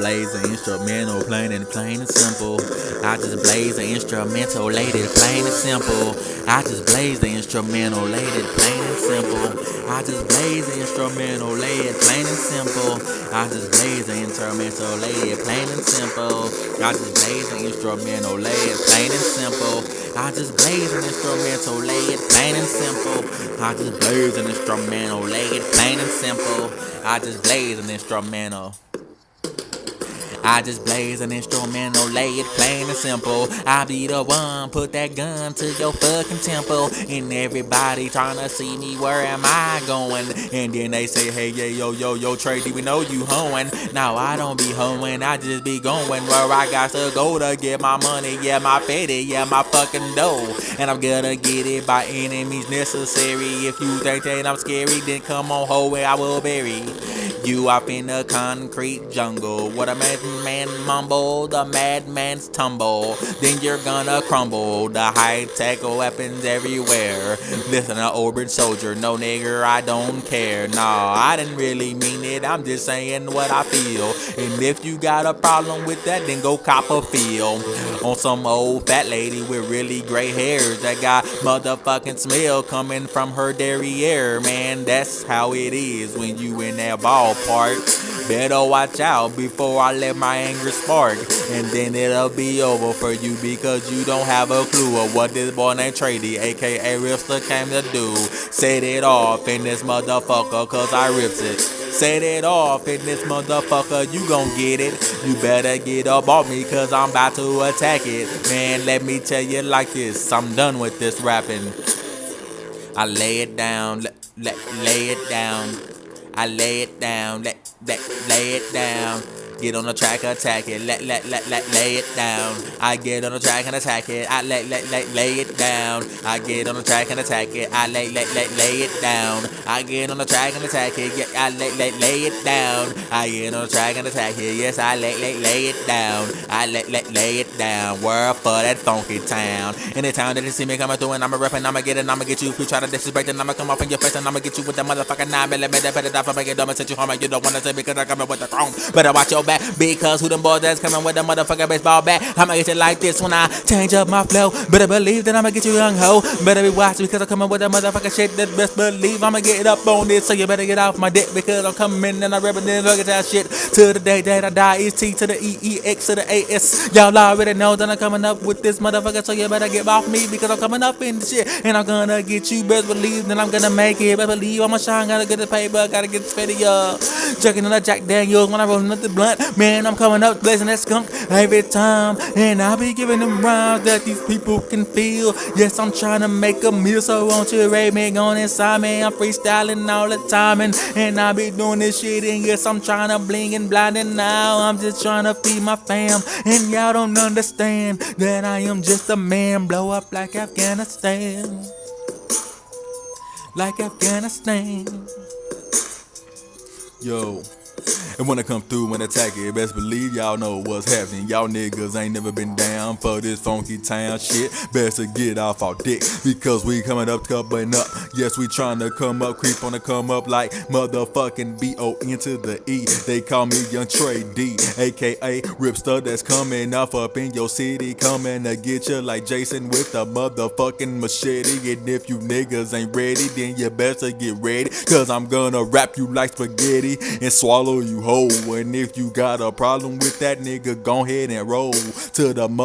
blaze the instrumental, plain and simple. I just blaze the instrumental, laid it plain and simple. I just blaze the instrumental, laid it plain and simple. I just blaze the instrumental, lay it plain and simple. I just blaze the instrumental, lay it plain and simple. I just blaze the instrumental, lay it plain and simple. I just blaze an instrumental, lay it plain and simple. I just blaze an instrumental, lay it plain and simple. I just blaze an instrumental. I just blaze an instrumental, lay it plain and simple. I be the one, put that gun to your fucking temple. And everybody tryna see me, where am I going? And then they say, hey, yeah, yo, Trey, we know you hoeing. Now I don't be hoeing, I just be going where I got to go to get my money. Yeah, my fetty, yeah, my fucking dough. And I'm gonna get it by any means necessary. If you think that I'm scary, then come on, hoe, I will bury you up in the concrete jungle. What a madman mumble, the madman's tumble. Then you're gonna crumble. The high-tech weapons everywhere. Listen, an orbit soldier, no nigger, I don't care. Nah, I didn't really mean it, I'm just saying what I feel. And if you got a problem with that, then go cop a feel on some old fat lady with really gray hairs that got motherfucking smell coming from her derriere. Man, that's how it is when you in that ballpark. Better watch out before I let my anger spark. And then it'll be over for you because you don't have a clue of what this boy named Trady, aka Ripster, came to do. Set it off in this motherfucker cause I rips it. Set it off in this motherfucker, you gon' get it. You better get up off me cause I'm about to attack it. Man, let me tell you like this, I'm done with this rapping. I lay it down, lay it down. I lay it down, lay it down. Get on the track, attack it, lay it down. I get on the track and attack it, I lay it down. I get on the track and attack it, I lay it down. I get on the track and attack it, yeah, I lay it down. I get on the track and attack it, yes, I lay it down. I lay it down. Word for that funky town. In the town that you see me coming through and I'ma rap and I'ma get it, and I'ma get you. If you try to disrespect it, I'ma come off in your face and I'ma get you with that motherfucking 9mm. Better die for making dumb and send you home and you don't wanna say because I'm coming with the chrome. Better watch your back because who them boys that's coming with the motherfucking baseball bat? I'ma get you like this when I change up my flow. Better believe that I'ma get you young ho. Better be watching because I'm coming with that motherfucking shit. That best believe I'ma get up on this, so you better get off my dick because I'm coming and I'm rapping this look at that shit till the day that I die. It's T to the EEX to the AS. Y'all already know that I'm coming up with this motherfucker, so you better get off me because I'm coming up in the shit and I'm gonna get you. Best believe that I'm gonna make it. Best believe I'ma shine. Gotta get the paper, gotta get the video. Checking on the Jack Daniels when I roll up the blunt. Man, I'm coming up blazing that skunk every time, and I'll be giving them rhymes that these people can feel. Yes, I'm trying to make a meal, so won't you rate me on inside me? I'm freestyling all the time, and I'll be doing this shit, and yes, I'm trying to bling and blind, and now I'm just trying to feed my fam, and y'all don't understand that I am just a man. Blow up like Afghanistan, like Afghanistan. Yo. And when I come through and attack it, best believe y'all know what's happening. Y'all niggas ain't never been down for this funky town shit. Best to get off our dick because we coming up, coming up. Yes, we trying to come up, creep on the come up like motherfucking B-O-N to the E. They call me Young Trey D, aka Ripster, that's coming off up in your city, coming to get you like Jason with the motherfucking machete. And if you niggas ain't ready, then you better get ready, cause I'm gonna wrap you like spaghetti and swallow you whole. And if you got a problem with that, nigga, go ahead and roll to the mother.